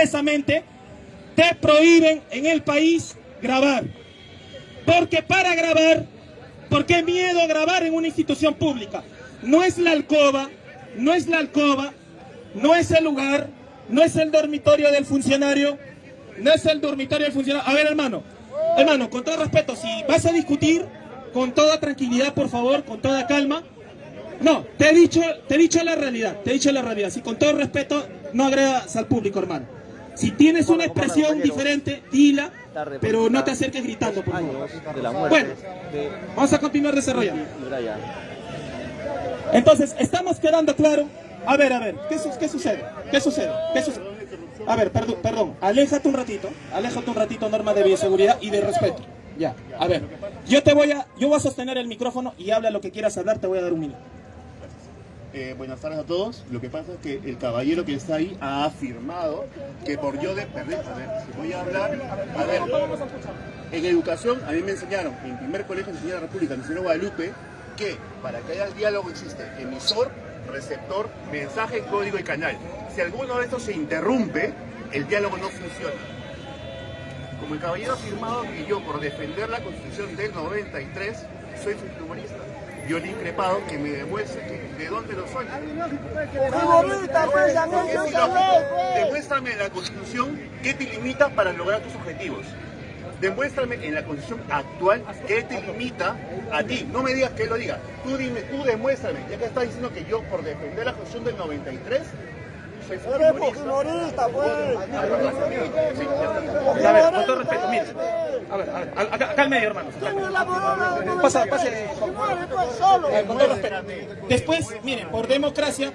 expresamente te prohíben en el país grabar. Porque para grabar, ¿por qué miedo a grabar en una institución pública? No es la alcoba, no es la alcoba, no es el lugar, no es el dormitorio del funcionario, no es el dormitorio del funcionario. A ver, hermano, con todo respeto, si vas a discutir, con toda tranquilidad, por favor, con toda calma. No, te he dicho la realidad, Si con todo respeto, no agredas al público, hermano. Si tienes una expresión diferente, dila, pero no te acerques gritando, por favor. Bueno, vamos a continuar desarrollando. Entonces, estamos quedando claro. A ver, ¿qué sucede? A ver, perdón, aléjate un ratito, norma de bioseguridad y de respeto. Ya, a ver, yo voy a sostener el micrófono y habla lo que quieras hablar, te voy a dar un minuto. Buenas tardes a todos. Lo que pasa es que el caballero que está ahí ha afirmado que por yo de perder, a ver, si voy a hablar, a ver, en educación a mí me enseñaron, en primer colegio enseñé en la República, en Señor Guadalupe, que para que haya diálogo existe emisor, receptor, mensaje, código y canal. Si alguno de estos se interrumpe, el diálogo no funciona. Como el caballero ha afirmado que yo, por defender la Constitución del 93, soy fujimorista, yo le he increpado que me demuestre de dónde lo soy. Demuéstrame en la Constitución qué te limita para lograr tus objetivos. Demuéstrame en la Constitución actual qué te limita a ti. No me digas que él lo diga. Tú demuéstrame. Ya que estás diciendo que yo, por defender la Constitución del 93, soy fujimorista, pues. A ver, con todo respeto, mire. A ver, acá al medio, hermanos. Pase. Con todo respeto. Después, miren, por democracia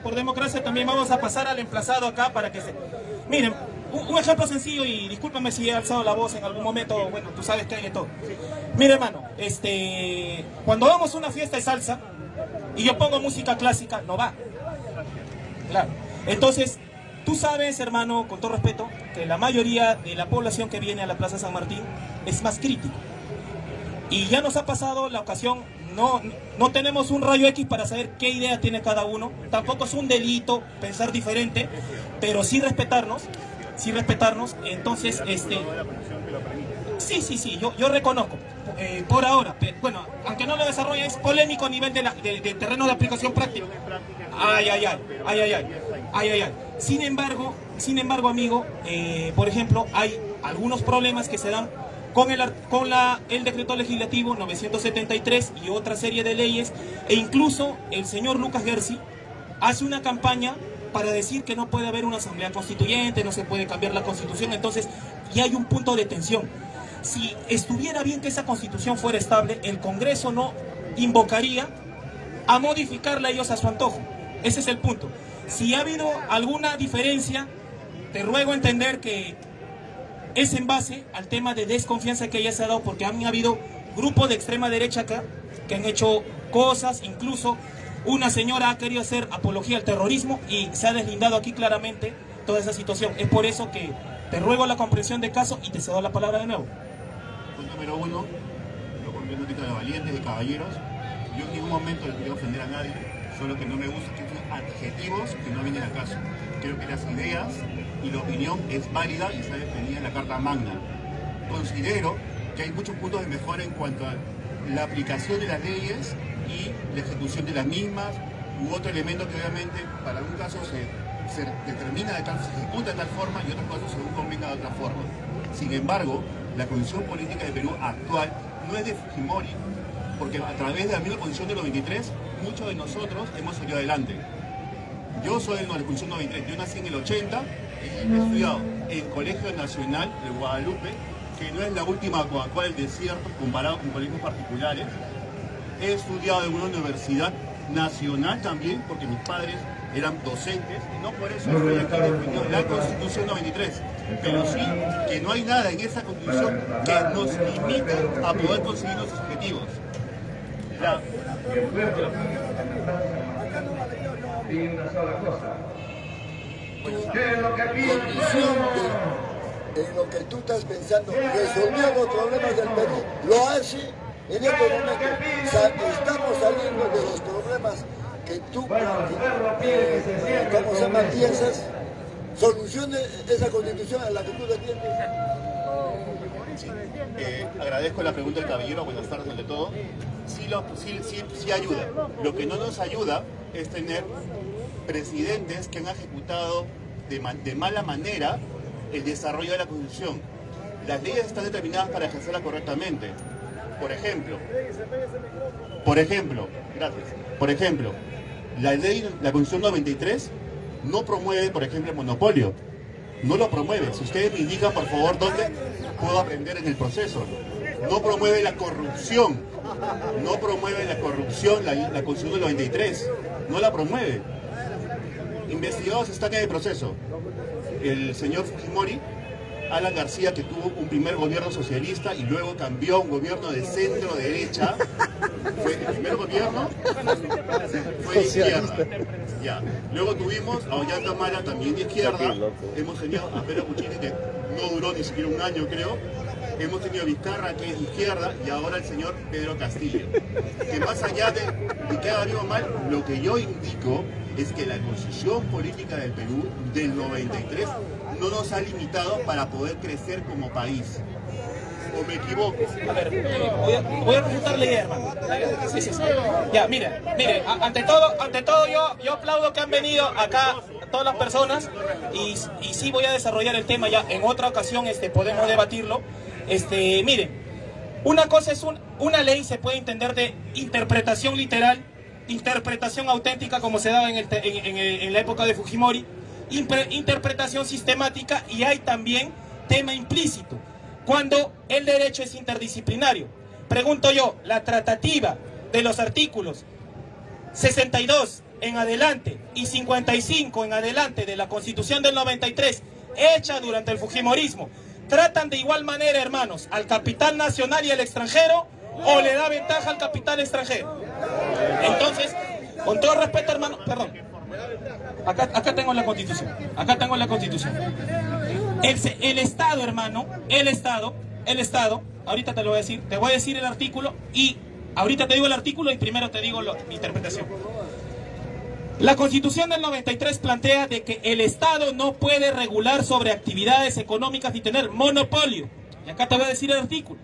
también vamos a pasar al emplazado acá para que se... Miren, un ejemplo sencillo, y discúlpame si he alzado la voz en algún momento, bueno, tú sabes que hay de todo. Mire, hermano, cuando vamos a una fiesta de salsa y yo pongo música clásica, no va. Claro. Entonces, tú sabes, hermano, con todo respeto, que la mayoría de la población que viene a la Plaza San Martín es más crítico. Y ya nos ha pasado la ocasión, no tenemos un rayo X para saber qué idea tiene cada uno. Tampoco es un delito pensar diferente, pero sí respetarnos. Entonces, sí, yo reconozco. Por ahora, bueno, aunque no lo desarrolle, es polémico a nivel de terreno de aplicación práctica. Ay. Sin embargo, amigo, por ejemplo, hay algunos problemas que se dan con el decreto legislativo 973 y otra serie de leyes, e incluso el señor Lucas Gersi hace una campaña para decir que no puede haber una asamblea constituyente, no se puede cambiar la constitución. Entonces ya hay un punto de tensión. Si estuviera bien que esa constitución fuera estable, el Congreso no invocaría a modificarla ellos a su antojo. Ese es el punto. Si ha habido alguna diferencia, te ruego entender que es en base al tema de desconfianza que ya se ha dado, porque han habido grupos de extrema derecha acá que han hecho cosas, incluso una señora ha querido hacer apología al terrorismo y se ha deslindado aquí claramente toda esa situación. Es por eso que te ruego la comprensión de caso y te cedo la palabra de nuevo. Punto número uno, lo volviendo ahorita de valientes, de caballeros. Yo en ningún momento le quiero ofender a nadie, solo que no me gusta que usen adjetivos que no vienen al caso. Creo que las ideas y la opinión es válida y está definida en la Carta Magna. Considero que hay muchos puntos de mejora en cuanto a la aplicación de las leyes y la ejecución de las mismas, u otro elemento que obviamente para algún caso se determina se ejecuta de tal forma y otros casos según convenga de otra forma. Sin embargo, la condición política de Perú actual no es de Fujimori, porque a través de la misma condición del 93, muchos de nosotros hemos salido adelante. Yo soy de la condición 93, yo nací en el 80, he estudiado en el Colegio Nacional de Guadalupe, que no es la última Coca-Cola del desierto comparado con colegios particulares. He estudiado en una universidad nacional también, porque mis padres eran docentes, y no por eso estoy aquí defendiendo la Constitución 93, pero sí que no hay nada en esa Constitución que nos limite a poder conseguir nuestros objetivos. Y una sola cosa. ¿Qué es lo que en lo que tú estás pensando, resolvió los problemas del Perú, lo hace en este momento. Estamos saliendo de los problemas que tú, ¿cómo se llama? Piensas solucione esa constitución a la que tú defiendes. Sí. Agradezco la pregunta del caballero, buenas tardes ante todo. Sí ayuda. Lo que no nos ayuda es tener presidentes que han ejecutado de mala manera el desarrollo de la Constitución. Las leyes están determinadas para ejercerlas correctamente. Por ejemplo, la Constitución 93 no promueve, por ejemplo, el monopolio. No lo promueve. Si ustedes me indican, por favor, dónde puedo aprender en el proceso. No promueve la corrupción. No promueve la corrupción la Constitución del 93. No la promueve. Investigados están en el proceso. El señor Fujimori, Alan García, que tuvo un primer gobierno socialista y luego cambió a un gobierno de centro derecha. El primer gobierno fue de izquierda. Ya. Luego tuvimos a Ollanta Humala, también de izquierda. Hemos tenido a Pedro Kuczynski, que no duró ni siquiera un año, creo. Hemos tenido a Vizcarra, que es de izquierda, y ahora el señor Pedro Castillo. Que más allá de que haga bien o mal, lo que yo indico es que la Constitución Política del Perú del 93 no nos ha limitado para poder crecer como país. ¿O me equivoco? A ver, voy a refutar la idea, hermano. Sí. Ya, mire, ante todo yo aplaudo que han venido acá todas las personas y sí voy a desarrollar el tema ya en otra ocasión, podemos debatirlo. Mire, una cosa es una ley se puede entender de interpretación literal, interpretación auténtica como se daba en la época de Fujimori, interpretación sistemática, y hay también tema implícito, cuando el derecho es interdisciplinario. Pregunto yo, la tratativa de los artículos 62 en adelante y 55 en adelante de la Constitución del 93, hecha durante el Fujimorismo, ¿tratan de igual manera, hermanos, al capital nacional y al extranjero, o le da ventaja al capital extranjero? Entonces, con todo respeto, hermano, perdón, acá tengo la Constitución, el Estado, hermano, el Estado, ahorita te lo voy a decir, te voy a decir el artículo, y ahorita te digo el artículo y primero te digo mi interpretación. La Constitución del 93 plantea de que el Estado no puede regular sobre actividades económicas ni tener monopolio. Y acá te voy a decir el artículo.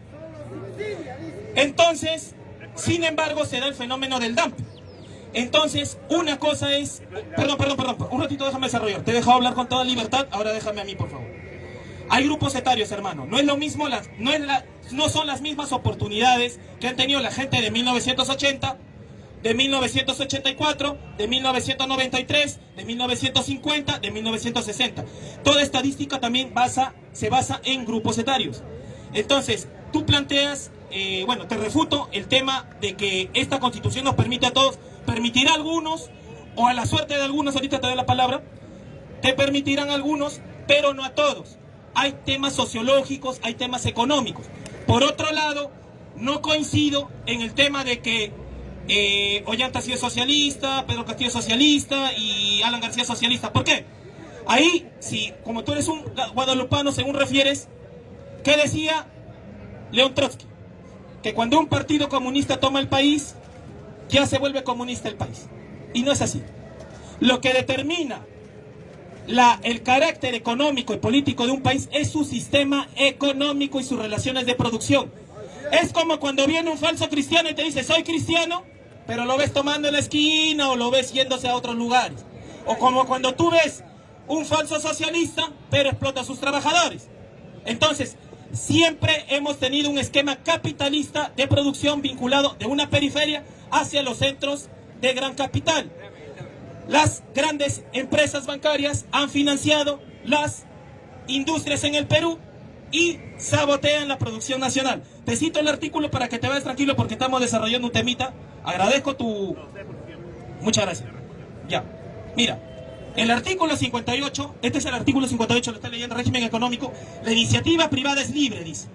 Entonces, sin embargo, se da el fenómeno del dumping. Entonces, una cosa es... Perdón, un ratito déjame desarrollar. Te he dejado hablar con toda libertad, ahora déjame a mí, por favor. Hay grupos etarios, hermano. No es lo mismo, no son las mismas oportunidades que han tenido la gente de 1980, de 1984, de 1993, de 1950, de 1960. Toda estadística también se basa en grupos etarios. Entonces, tú planteas, te refuto el tema de que esta Constitución nos permite a todos, permitirá a algunos, o a la suerte de algunos, ahorita te doy la palabra, te permitirán a algunos, pero no a todos. Hay temas sociológicos, hay temas económicos. Por otro lado, no coincido en el tema de que Ollanta ha sido socialista, Pedro Castillo es socialista y Alan García es socialista. ¿Por qué? Ahí, si como tú eres un guadalupano, según refieres, ¿qué decía León Trotsky? Que cuando un partido comunista toma el país, ya se vuelve comunista el país. Y no es así. Lo que determina el carácter económico y político de un país es su sistema económico y sus relaciones de producción. Es como cuando viene un falso cristiano y te dice, soy cristiano, pero lo ves tomando en la esquina o lo ves yéndose a otros lugares. O como cuando tú ves un falso socialista, pero explota a sus trabajadores. Entonces, siempre hemos tenido un esquema capitalista de producción vinculado de una periferia hacia los centros de gran capital. Las grandes empresas bancarias han financiado las industrias en el Perú y sabotean la producción nacional. Te cito el artículo para que te vayas tranquilo porque estamos desarrollando un temita. Agradezco tu... Muchas gracias. Ya. Mira, el artículo 58, este es el artículo 58, lo está leyendo, régimen económico. La iniciativa privada es libre, dice.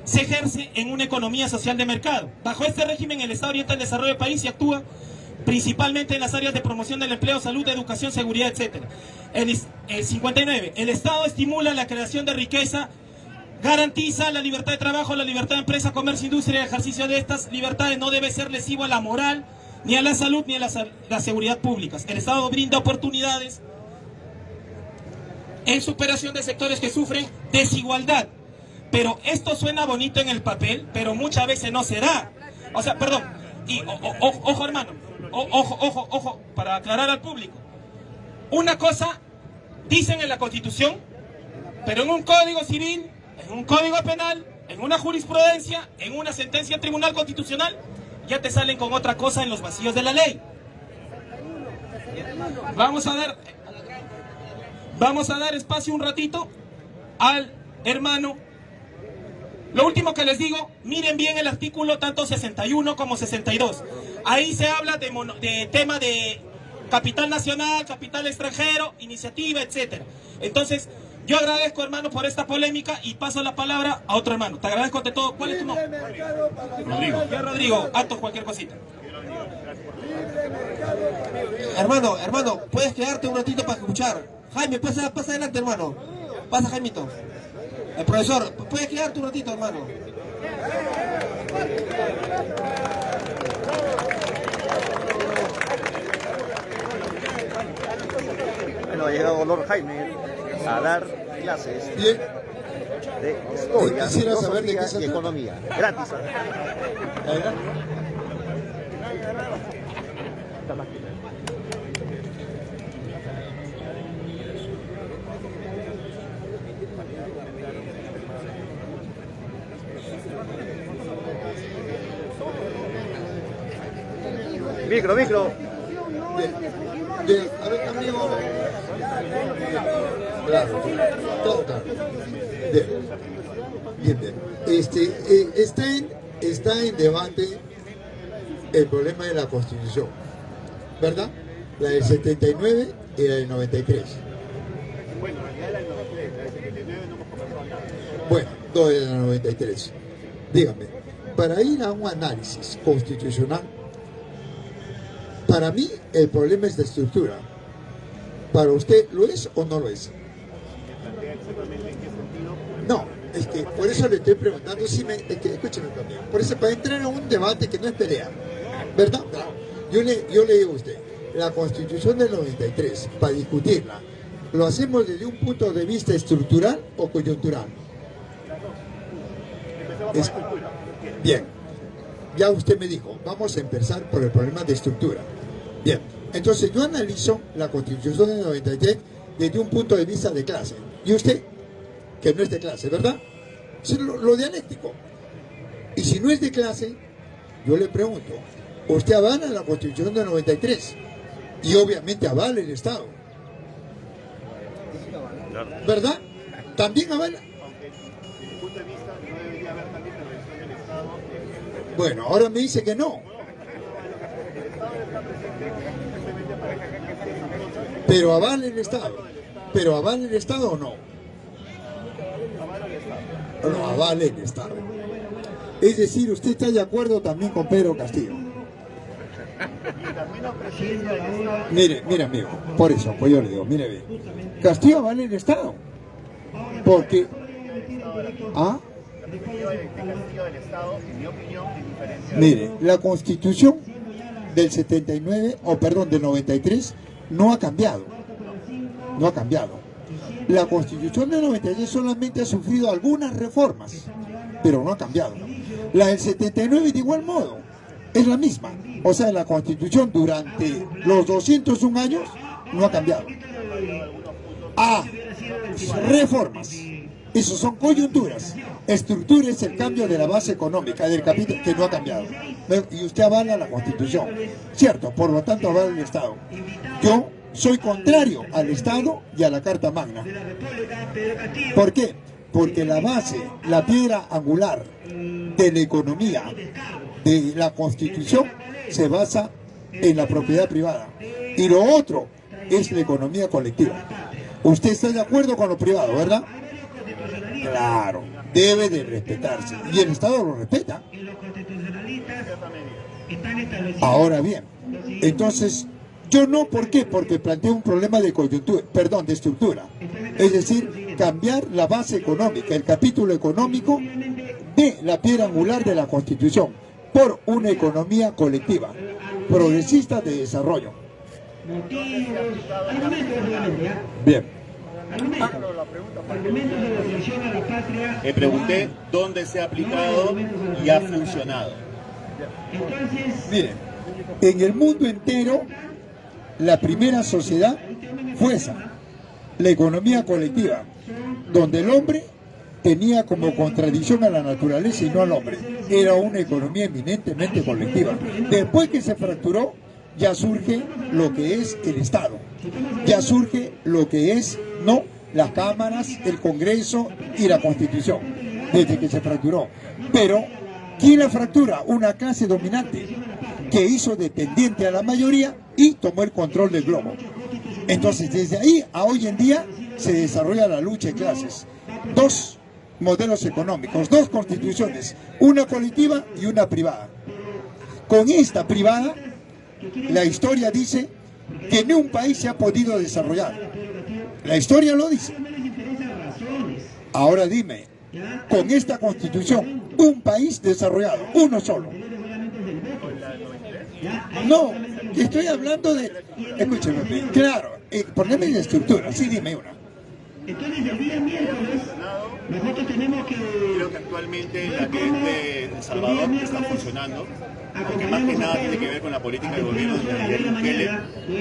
Se ejerce en una economía social de mercado. Bajo este régimen, el Estado orienta el desarrollo del país y actúa principalmente en las áreas de promoción del empleo, salud, educación, seguridad, etc. El 59. El Estado estimula la creación de riqueza, garantiza la libertad de trabajo, la libertad de empresa, comercio, industria. El ejercicio de estas libertades no debe ser lesivo a la moral, ni a la salud, ni a la seguridad públicas. El Estado brinda oportunidades en superación de sectores que sufren desigualdad. Pero esto suena bonito en el papel, pero muchas veces no se da. O sea, perdón, y ojo hermano, ojo, para aclarar al público. Una cosa dicen en la Constitución, pero en un código civil, en un código penal, en una jurisprudencia, en una sentencia del Tribunal Constitucional, ya te salen con otra cosa en los vacíos de la ley. Vamos a dar espacio un ratito al hermano. Lo último que les digo, miren bien el artículo tanto 61 como 62. Ahí se habla de tema de capital nacional, capital extranjero, iniciativa, etcétera. Entonces, yo agradezco, hermano, por esta polémica y paso la palabra a otro hermano. Te agradezco ante todo. ¿Cuál es tu nombre? Rodrigo. Yo, Rodrigo, acto cualquier cosita. Hermano, puedes quedarte un ratito para escuchar. Jaime, pasa adelante, hermano. Pasa, Jaimito. El profesor, puedes quedarte un ratito, hermano. Bueno, ha llegado Lord Jaime a dar clases Bien. de historia, Quisiera saber de qué se filosofía y trata. economía. Gratis. Micro. Bien, a ver, amigo. Claro, todo claro. Bien. Está en debate el problema de la Constitución, ¿verdad? La del 79 y la del 93. Bueno, en realidad la del 93, la del 79 no hemos conversado nada. Bueno, no de la 93. Dígame, para ir a un análisis constitucional, para mí el problema es de estructura. ¿Para usted lo es o no lo es? No, es que por eso le estoy preguntando si me... Es que, escúcheme también. Por eso, para entrar a un debate que no es pelea, ¿verdad? Yo le digo a usted, la Constitución del 93, para discutirla, ¿lo hacemos desde un punto de vista estructural o coyuntural? Bien, ya usted me dijo, vamos a empezar por el problema de estructura. Bien, entonces yo analizo la Constitución del 93 desde un punto de vista de clase. Y usted, que no es de clase, ¿verdad? Es lo dialéctico. Y si no es de clase, yo le pregunto, ¿usted avala la Constitución del 93? Y obviamente avala el Estado, ¿verdad? También avala. Bueno, ahora me dice que no. Pero avala el Estado. ¿Pero avala el Estado o no? No, avala el Estado. Es decir, usted está de acuerdo también con Pedro Castillo. Mire, amigo, por eso, pues yo le digo, mire bien. Castillo avala el Estado. Porque... ¿Ah? Mire, la Constitución del 79, del 93, no ha cambiado. No ha cambiado. La Constitución del 93 solamente ha sufrido algunas reformas, pero no ha cambiado. La del 79 de igual modo, es la misma. O sea, la Constitución durante los 201 años no ha cambiado. Reformas. Eso son coyunturas. Estructura es el cambio de la base económica del capítulo que no ha cambiado. Y usted avala la Constitución, ¿cierto? Por lo tanto avala el Estado. Yo soy contrario al Estado y a la Carta Magna. ¿Por qué? Porque la base, la piedra angular de la economía de la Constitución se basa en la propiedad privada. Y lo otro es la economía colectiva. Usted está de acuerdo con lo privado, ¿verdad? Claro, debe de respetarse. Y el Estado lo respeta. Ahora bien, entonces, yo no, ¿por qué? Porque planteo un problema de coyuntura, de estructura. Es decir, cambiar la base económica, el capítulo económico de la piedra angular de la Constitución por una economía colectiva, progresista de desarrollo. Bien. Pregunté dónde se ha aplicado y ha funcionado. Miren, en el mundo entero, la primera sociedad fue esa, la economía colectiva, donde el hombre tenía como contradicción a la naturaleza y no al hombre. Era una economía eminentemente colectiva. Después que se fracturó, ya surge lo que es el Estado, ya surge lo que es, no, las cámaras, el Congreso y la Constitución, desde que se fracturó. Pero, ¿quién la fractura? Una clase dominante que hizo dependiente a la mayoría y tomó el control del globo. Entonces, desde ahí a hoy en día se desarrolla la lucha de clases. Dos modelos económicos, dos constituciones, una colectiva y una privada. Con esta privada, la historia dice que ni un país se ha podido desarrollar. La historia lo dice. Ahora dime, con esta constitución, un país desarrollado, uno solo. No, estoy hablando de... Escúcheme, claro, poneme la estructura, sí, dime una. Entonces el día miércoles nosotros tenemos que... Creo que actualmente la que es de El Salvador está funcionando, aunque más que nada tiene que ver con la política del gobierno de Nayib Bukele.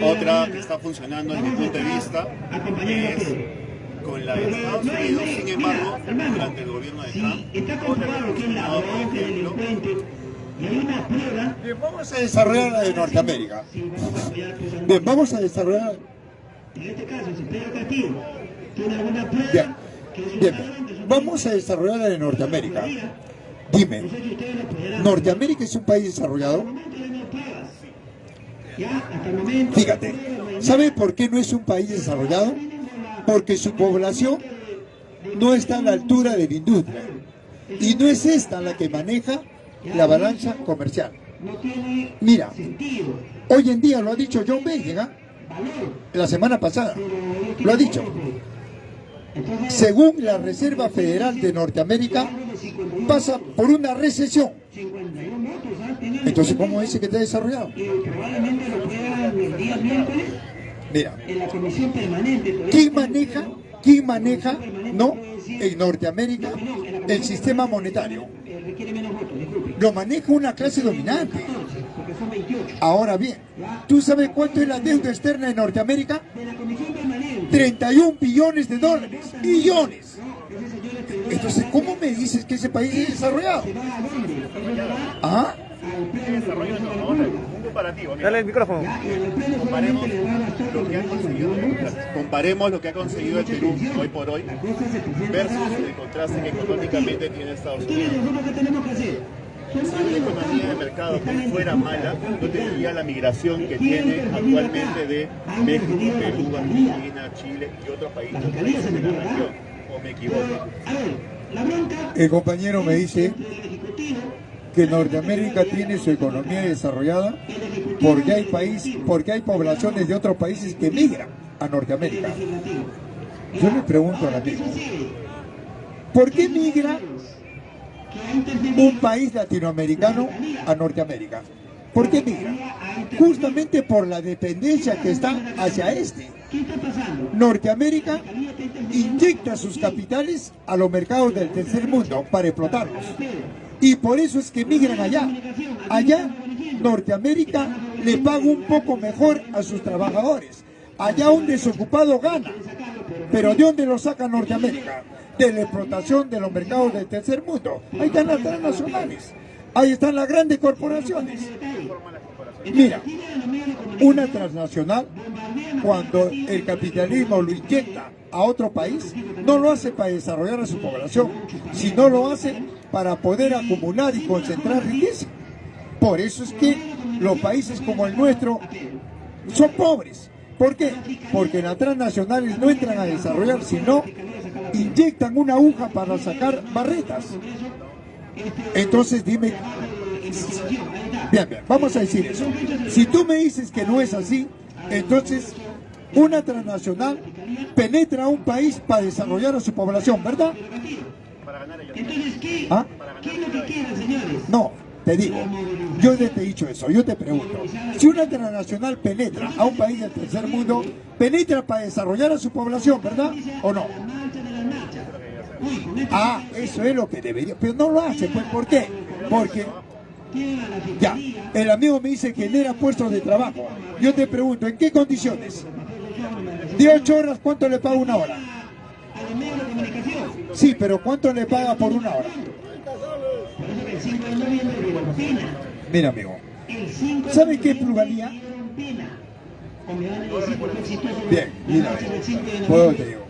Otra que está funcionando desde mi punto de vista es con la de Estados Unidos. Sin embargo, durante el gobierno de Trump, otra que ha funcionado, por ejemplo, Bien, vamos a desarrollar la de Norteamérica. Bien, vamos a desarrollar... En este caso, si Pedro Castillo tiene alguna prueba... Bien, bien, vamos a desarrollar la de Norteamérica. Dime, ¿Norteamérica es un país desarrollado? Fíjate, ¿sabe por qué no es un país desarrollado? Porque su población no está a la altura de la industria. Y no es esta la que maneja la balanza comercial. Mira, hoy en día lo ha dicho John Biden, la semana pasada, lo ha dicho. Según la Reserva Federal de Norteamérica, pasa por una recesión. Entonces, ¿cómo dice que está desarrollado? Probablemente lo puedan el día miércoles Mira, en la comisión permanente. ¿quién maneja, no, en Norteamérica, el sistema monetario? Requiere menos votos, disculpe. Lo maneja una clase dominante. Porque son 28. Ahora bien, ¿tú sabes cuánto es la deuda externa de Norteamérica? De la comisión permanente. 31 billones de dólares. Billones. Entonces, ¿cómo me dices que ese país es desarrollado? ¿Ah? un comparativo. Mira, Dale el micrófono. comparemos lo que ha conseguido el Perú hoy por hoy versus el contraste que económicamente tiene Estados Unidos. Si una economía de mercado que fuera mala, no tendría la migración que tiene actualmente de México, Perú, Argentina, Chile y otros países de la región. ¿O me equivoco? El compañero me dice que Norteamérica tiene su economía desarrollada porque hay poblaciones de otros países que migran a Norteamérica. Yo le pregunto al amigo, ¿por qué migra un país latinoamericano a Norteamérica? ¿Por qué migra? Justamente por la dependencia que está hacia este. Norteamérica inyecta sus capitales a los mercados del tercer mundo para explotarlos. Y por eso es que migran allá. Allá, Norteamérica le paga un poco mejor a sus trabajadores. Allá un desocupado gana. ¿Pero de dónde lo saca Norteamérica? De la explotación de los mercados del tercer mundo. Ahí están las transnacionales. Ahí están las grandes corporaciones. Mira, una transnacional, cuando el capitalismo lo inyecta a otro país, no lo hace para desarrollar a su población, sino lo hace para poder acumular y concentrar riqueza. Por eso es que los países como el nuestro son pobres. ¿Por qué? Porque las transnacionales no entran a desarrollar, sino inyectan una aguja para sacar barretas. Entonces dime, bien, vamos a decir eso. Si tú me dices que no es así, entonces una transnacional penetra a un país para desarrollar a su población, ¿verdad? Entonces, ¿qué ¿Ah? es lo que quieren, señores? No, te digo, yo te he dicho eso, yo te pregunto, si una transnacional penetra a un país del tercer mundo, penetra para desarrollar a su población, ¿verdad? ¿O no? Ah, eso es lo que debería, pero no lo hace, pues, ¿por qué? Porque, ya, el amigo me dice que genera puestos de trabajo. Yo te pregunto, ¿en qué condiciones? De 8 horas, ¿cuánto le paga una hora? Sí, pero ¿cuánto le paga por una hora? Mira, amigo, ¿sabe qué es plusvalía? Bien, mira, pues te digo,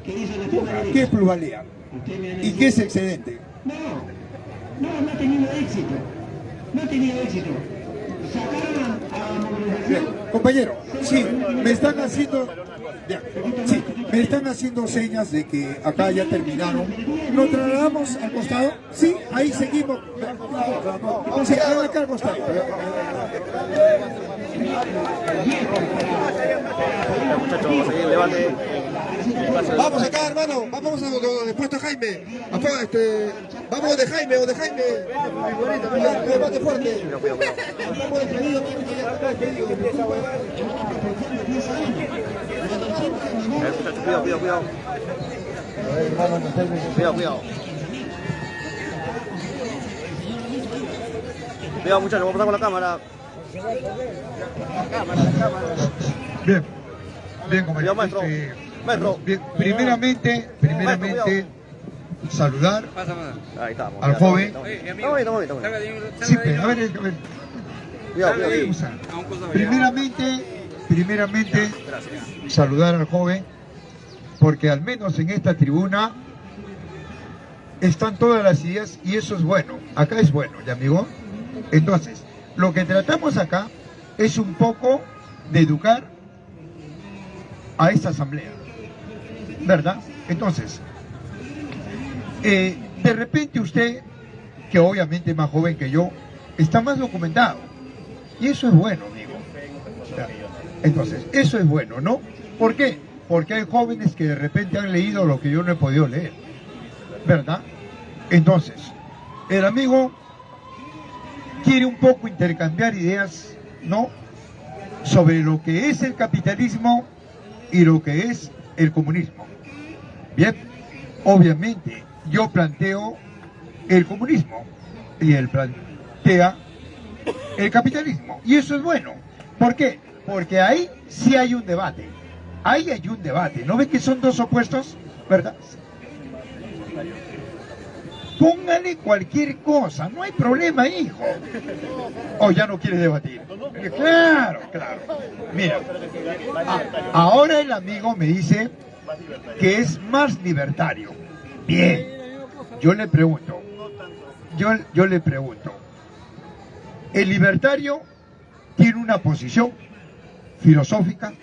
¿qué es plusvalía? ¿Y qué es excedente? No ha tenido éxito. No ha tenido éxito. Sacaron a Bien, compañero, sí, me están haciendo, bien, sí, me están haciendo señas de que acá ya terminaron. ¿Nos trasladamos al costado? Sí, ahí seguimos. Sí, acá al costado. Muchachos, vamos a seguir el debate. Vamos acá, hermano. Vamos a donde puesto Jaime. Vamos de Jaime o de Jaime. Debate fuerte. Cuidado. Vamos de pedido. Muchachos, cuidado. Cuidado. Cuidado, muchachos, vamos a pasar con la cámara. Bien, bien, compañero. Maestro. Maestro. Bien, primeramente, saludar Ahí estamos. al joven. Estamos bien. Sí, pero a ver. Cuidado. Primeramente, saludar al joven, porque al menos en esta tribuna están todas las ideas y eso es bueno. Acá es bueno, ¿ya, amigo? Entonces, lo que tratamos acá es un poco de educar a esta asamblea, ¿verdad? Entonces, de repente usted, que obviamente es más joven que yo, está más documentado. Y eso es bueno, amigo. Entonces, eso es bueno, ¿no? ¿Por qué? Porque hay jóvenes que de repente han leído lo que yo no he podido leer, ¿verdad? Entonces, el amigo quiere un poco intercambiar ideas, ¿no? Sobre lo que es el capitalismo y lo que es el comunismo. Bien, obviamente yo planteo el comunismo y él plantea el capitalismo. Y eso es bueno. ¿Por qué? Porque ahí sí hay un debate. Ahí hay un debate. ¿No ves que son dos opuestos? ¿Verdad? Póngale cualquier cosa, no hay problema, hijo. O ya no quiere debatir. Claro. Mira, ahora el amigo me dice que es más libertario. Bien, yo le pregunto, el libertario tiene una posición filosófica,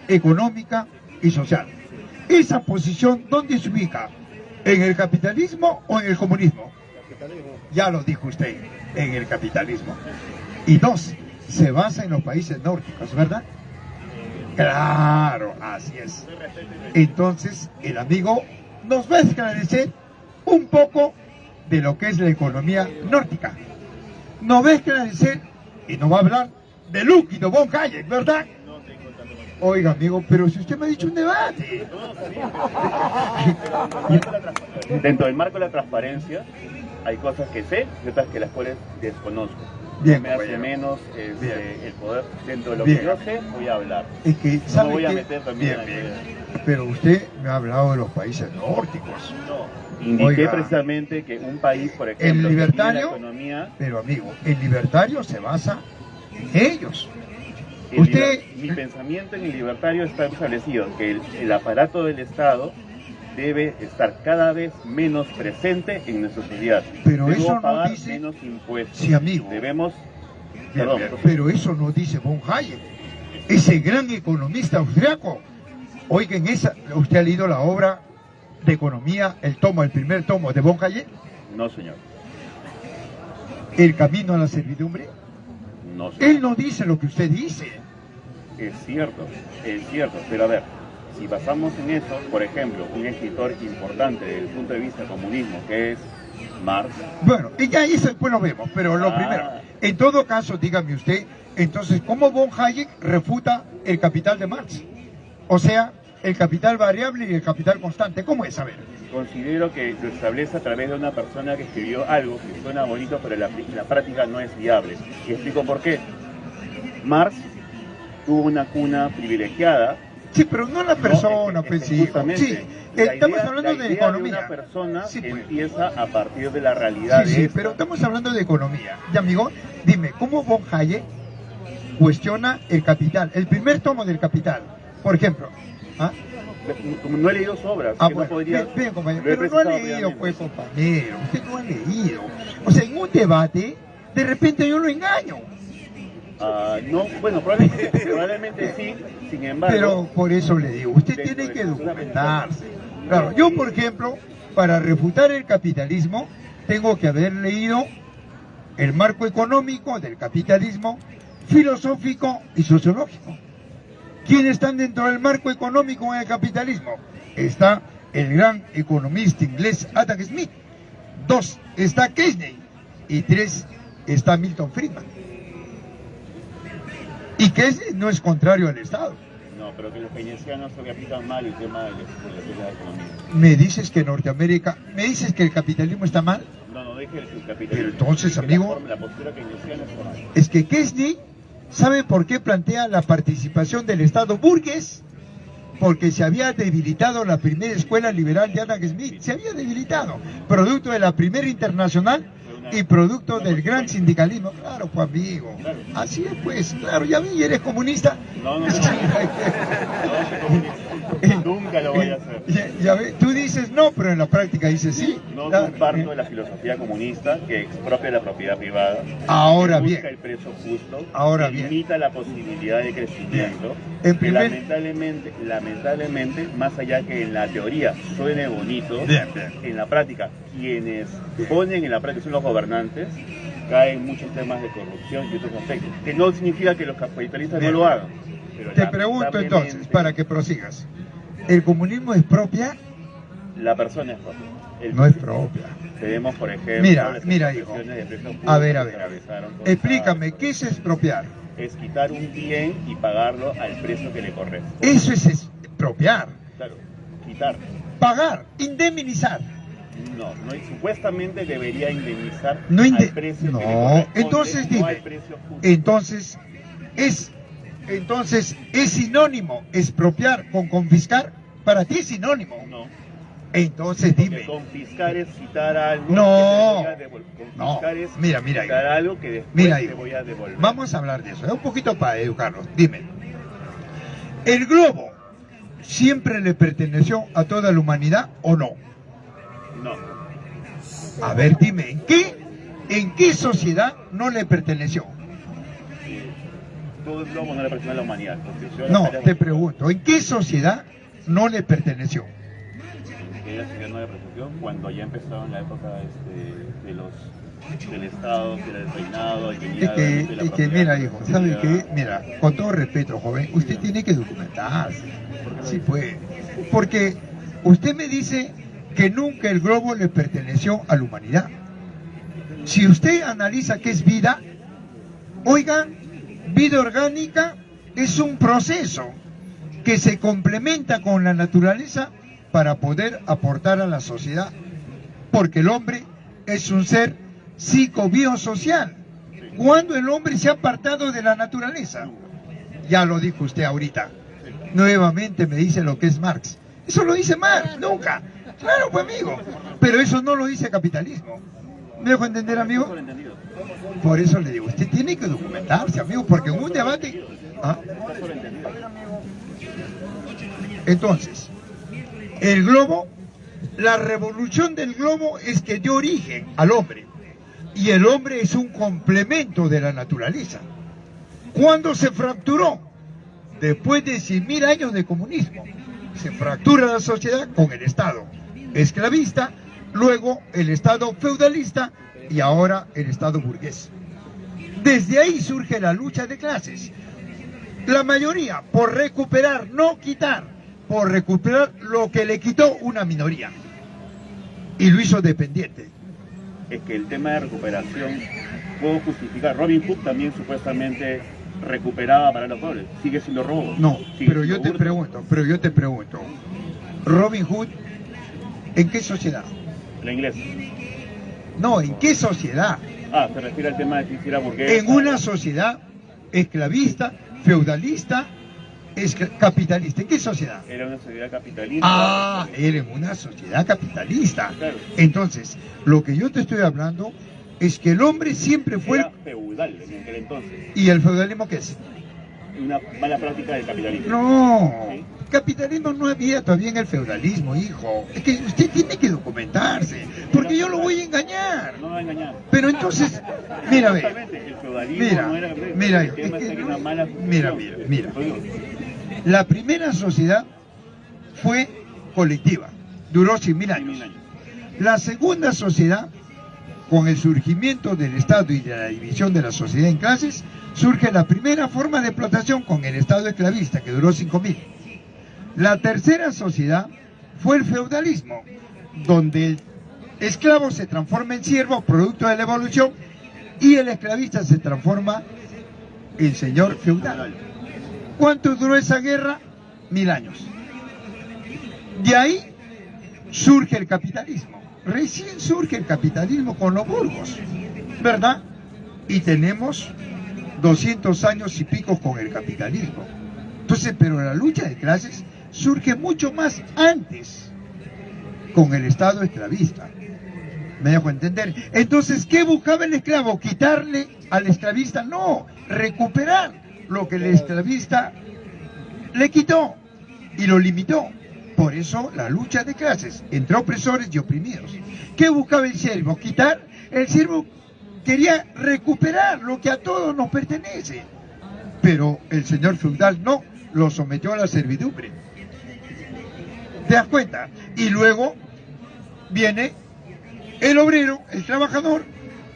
económica y social. Esa posición, ¿dónde se ubica? ¿En el capitalismo o en el comunismo? Ya lo dijo usted, en el capitalismo. Y dos, se basa en los países nórdicos, ¿verdad? Claro, así es. Entonces, el amigo nos va a esclarecer un poco de lo que es la economía nórdica. Nos va a esclarecer y nos va a hablar de Lukido von Hayek, ¿verdad? Oiga, amigo, pero si usted me ha dicho un debate. Dentro del marco de la transparencia hay cosas que sé y otras que las cuales desconozco. Bien, Me hace compañero. menos Bien. el poder. Dentro de lo Bien. que yo sé, voy a hablar. Es que, No ¿sabe me voy a qué? meter también Bien. Pero usted me ha hablado de los países nórdicos. Indiqué Oiga. precisamente que un país, por El ejemplo, que tiene la libertario, economía... pero amigo, el libertario se basa en ellos. El Usted- mi pensamiento en el libertario está establecido que el aparato del Estado debe estar cada vez menos presente en nuestra sociedad. Pero Debemos eso no pagar dice- menos impuestos. Sí, amigo. Debemos... Bien, Perdón, bien, profesor. pero eso no dice von Hayek, ese gran economista austriaco. Oigan, ¿usted ha leído la obra de economía, el primer tomo de von Hayek? No, señor. El camino a la servidumbre. No, señor. Él no dice lo que usted dice. Es cierto, pero a ver, Si basamos en eso, por ejemplo, un escritor importante desde el punto de vista comunismo, que es Marx. Bueno, y ya eso después lo vemos, pero lo primero, en todo caso, dígame usted, entonces, ¿cómo von Hayek refuta el capital de Marx? O sea, el capital variable y el capital constante, ¿cómo es? A ver. Considero que lo establece a través de una persona que escribió algo que suena bonito, pero en la práctica no es viable. Y explico por qué. Marx tuvo una cuna privilegiada. Sí, pero no la persona, pues sí. Sí, estamos hablando de economía. Una persona sí, pues. empieza a partir de la realidad. Sí, sí, pero estamos hablando de economía. Y amigo, dime, ¿cómo von Hayek cuestiona el capital? El primer tomo del Capital, por ejemplo. ¿Ah? Como no he leído su obra, Bueno, bien, compañero, pero no ha leído, pues, compañero, usted no ha leído. O sea, en un debate, de repente yo lo engaño. No, bueno, probablemente sí, sin embargo... Pero por eso le digo, usted tiene que documentarse. Claro, yo, por ejemplo, para refutar el capitalismo, tengo que haber leído el marco económico del capitalismo, filosófico y sociológico. ¿Quiénes están dentro del marco económico en el capitalismo? Está el gran economista inglés Adam Smith. 2, está Keynes. Y 3, está Milton Friedman. Y Keynes no es contrario al Estado. No, pero que los keynesianos se aplican mal el tema de la economía. ¿Me dices que Norteamérica, me dices que el capitalismo está mal? No dije el capitalismo. Pero entonces, amigo, la postura keynesiana es correcta. Es que Keynes, ¿sabe por qué plantea la participación del Estado burgués? Porque se había debilitado la primera escuela liberal de Adam Smith, se había debilitado, producto de la primera internacional y producto del gran sindicalismo. Claro, pues amigo, así es pues, claro, ya vi, eres comunista. No. Nunca lo voy a hacer. Ya ve, tú dices no, pero en la práctica dices sí. No comparto la filosofía comunista que expropia la propiedad privada. Ahora que busca bien. el precio justo. Ahora que bien. limita la posibilidad de crecimiento. En que primer... lamentablemente, más allá que en la teoría suene bonito, Bien. en la práctica, quienes ponen en la práctica son los gobernantes, caen muchos temas de corrupción y otros aspectos. Que no significa que los capitalistas no lo hagan. Pero te pregunto entonces, para que prosigas. ¿El comunismo es propia? La persona es propia. No es propia. Tenemos, por ejemplo, Mira, hijo. A ver. Explícame, ¿qué es expropiar? Es quitar un bien y pagarlo al precio que le corresponde. Eso es expropiar. Claro, quitar. Pagar, indemnizar. No, supuestamente debería indemnizar No al precio que le corresponde. Entonces no dime. al precio justo. Entonces, ¿es sinónimo expropiar con confiscar? Para ti es sinónimo. No. Entonces dime. Porque confiscar es quitar algo No. que te voy a devolver. No. Confiscar es Mira, quitar algo que después mira, te voy a devolver. Vamos a hablar de eso, un poquito para educarnos. Dime, ¿el globo siempre le perteneció a toda la humanidad o no? No. A ver, dime, ¿en qué sociedad no le perteneció? Todo el globo no le pertenece a la humanidad. No, te pregunto, ¿en qué sociedad no le perteneció? La sociedad no le perteneció cuando ya empezaron la época del Estado, del reinado, Es que mira, hijo, ¿sabe qué? Mira, con todo respeto, joven, usted tiene que documentarse. Sí, pues. Porque usted me dice que nunca el globo le perteneció a la humanidad. Si usted analiza qué es vida, oigan, vida orgánica es un proceso que se complementa con la naturaleza para poder aportar a la sociedad, porque el hombre es un ser psicobiosocial. ¿Cuándo el hombre se ha apartado de la naturaleza? Ya lo dijo usted ahorita. Nuevamente me dice lo que es Marx. Eso lo dice Marx, nunca. Claro, pues amigo. Pero eso no lo dice capitalismo. ¿Me dejo entender, amigo? Por eso le digo, usted tiene que documentarse, amigo, porque en un debate... ¿Ah? Entonces, el globo, la revolución del globo es que dio origen al hombre. Y el hombre es un complemento de la naturaleza. ¿Cuándo se fracturó? Después de 100.000 años de comunismo. Se fractura la sociedad con el Estado esclavista, luego el Estado feudalista y ahora el Estado burgués. Desde ahí surge la lucha de clases. La mayoría por recuperar, no quitar, por recuperar lo que le quitó una minoría y lo hizo dependiente. Es que el tema de recuperación, puedo justificar, Robin Hood también supuestamente recuperaba para los pobres, sigue siendo robo. No, sigue pero yo siendo te hurto. pregunto, Robin Hood, ¿en qué sociedad? La inglesa. No, ¿en qué sociedad? Ah, se refiere al tema de que si era burgués. En una sociedad esclavista, feudalista, capitalista. ¿En qué sociedad? Era una sociedad capitalista. Ah, era en una sociedad capitalista. Claro. Entonces, lo que yo te estoy hablando es que el hombre siempre fue... Era feudal en aquel entonces. ¿Y el feudalismo qué es? Una mala práctica del capitalismo. No, ¿Sí? capitalismo no había todavía en el feudalismo, hijo. Es que usted tiene que documentarse, porque yo lo voy a engañar. No me va a engañar. Pero entonces, mira, ve, Justamente, el feudalismo mira, no era... mira, el tema es que era no- una mala mira, función. mira. La primera sociedad fue colectiva, duró 100.000 años. La segunda sociedad, con el surgimiento del Estado y de la división de la sociedad en clases, surge la primera forma de explotación con el Estado esclavista, que duró 5.000. La tercera sociedad fue el feudalismo, donde el esclavo se transforma en siervo, producto de la evolución, y el esclavista se transforma en señor feudal. ¿Cuánto duró esa guerra? 1000 años. De ahí surge el capitalismo. Recién surge el capitalismo con los burgos, ¿verdad? Y tenemos 200 años y pico con el capitalismo. Entonces, pero la lucha de clases surge mucho más antes con el Estado esclavista. ¿Me dejo entender? Entonces, ¿qué buscaba el esclavo? ¿Quitarle al esclavista? No, recuperar lo que el esclavista le quitó y lo limitó. Por eso la lucha de clases entre opresores y oprimidos. ¿Qué buscaba el siervo? Quitar. El siervo quería recuperar lo que a todos nos pertenece. Pero el señor feudal no, lo sometió a la servidumbre. ¿Te das cuenta? Y luego viene el obrero, el trabajador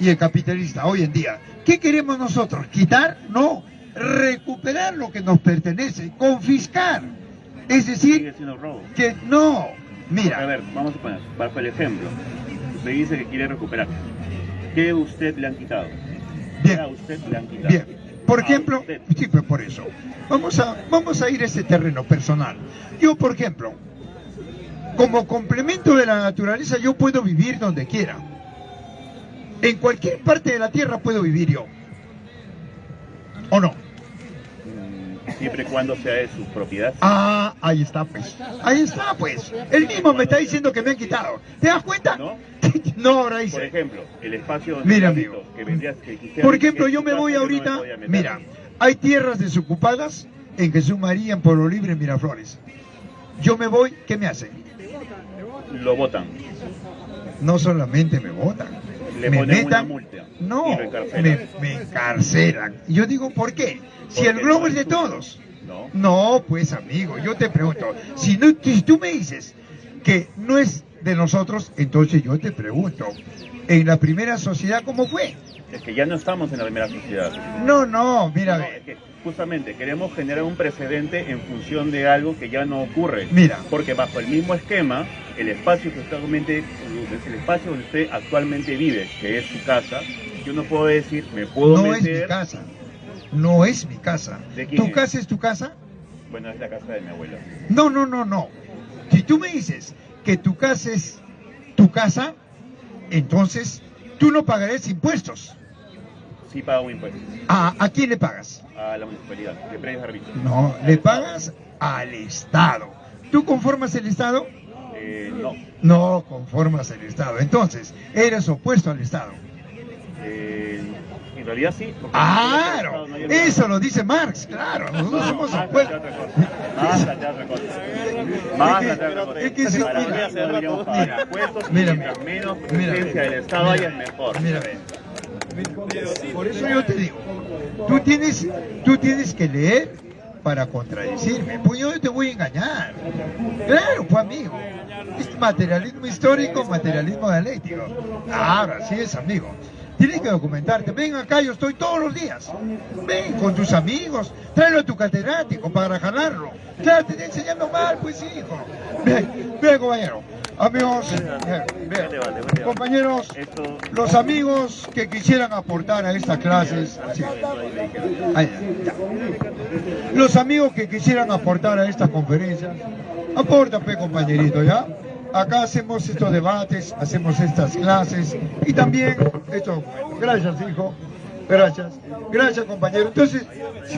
y el capitalista. Hoy en día, ¿qué queremos nosotros? ¿Quitar? No, recuperar lo que nos pertenece, confiscar. Es decir, Sigue siendo robo. que no, A mira, ver, vamos a poner, bajo el ejemplo. Usted dice que quiere recuperar. ¿Qué usted le han quitado? ¿Qué a bien, usted le han quitado? bien. Por A ejemplo, usted. sí, pues por eso. Vamos a ir a ese terreno personal. Yo, por ejemplo, como complemento de la naturaleza, yo puedo vivir donde quiera. En cualquier parte de la tierra puedo vivir yo. ¿O no? Siempre y cuando sea de su propiedad. Ah, ahí está pues. Ahí está pues. Él mismo me está diciendo que me han quitado. ¿Te das cuenta? ¿No? No, ahora Por dice. ejemplo, el espacio donde Mira, usted amigo. habitó, que vendría- que quisiera Por decir ejemplo, que yo es me su voy casa, yo no ahorita. podía meter. Mira, hay tierras desocupadas en Jesús María, en Pueblo Libre, en Miraflores. Yo me voy, ¿qué me hacen? Lo votan. No solamente me votan, Le me ponen una metan, multa no, y lo encarcelan. me encarcelan. Y yo digo, ¿por qué? Si Porque el globo no es de es suyo. todos. No. No, pues amigo, yo te pregunto, si tú me dices que no es de nosotros, entonces yo te pregunto, en la primera sociedad, ¿cómo fue? Es que ya no estamos en la primera sociedad. No, mira, No, ve. es que justamente queremos generar un precedente en función de algo que ya no ocurre. Mira. Porque bajo el mismo esquema, el espacio que el espacio donde usted actualmente vive, que es su casa, yo no puedo decir, me puedo No es meter. mi casa, no es mi casa. ¿De quién ¿Tu es? casa es tu casa? Bueno, es la casa de mi abuela. No. Si tú me dices que tu casa es tu casa, entonces tú no pagarás impuestos. Sí pago impuestos ¿A quién le pagas? a la municipalidad de Pérez Arbito. No, le pagas al Estado. ¿Tú conformas el Estado? No. No conformas el Estado. Entonces, eres opuesto al Estado. En realidad sí. porque ¡Claro! no hay otra- Eso lo dice Marx, claro. Nosotros somos más opuestos. allá de otra cosa. Más allá de otra cosa. Más allá de otra cosa. es que sí, Para mira, mí, deberíamos pagar mira, impuestos y mira, mientras menos mira, presencia del Estado haya, es mejor. Mira, ve. Por eso yo te digo, tú tienes que leer para contradecirme, pues yo no te voy a engañar. Claro, pues amigo, es materialismo histórico, materialismo dialéctico. Ahora sí es amigo. Tienes que documentarte. Ven acá, yo estoy todos los días. Ven con tus amigos, tráelo a tu catedrático para jalarlo. Claro, te está enseñando mal, pues hijo. Ven, compañero. Amigos, compañeros, los amigos que quisieran aportar a estas clases, sí. Ahí, ya. Los amigos que quisieran aportar a estas conferencias, aporta, compañerito, ¿ya? Acá hacemos estos debates, hacemos estas clases y también esto. Gracias, hijo. Gracias. Gracias, compañero. Entonces,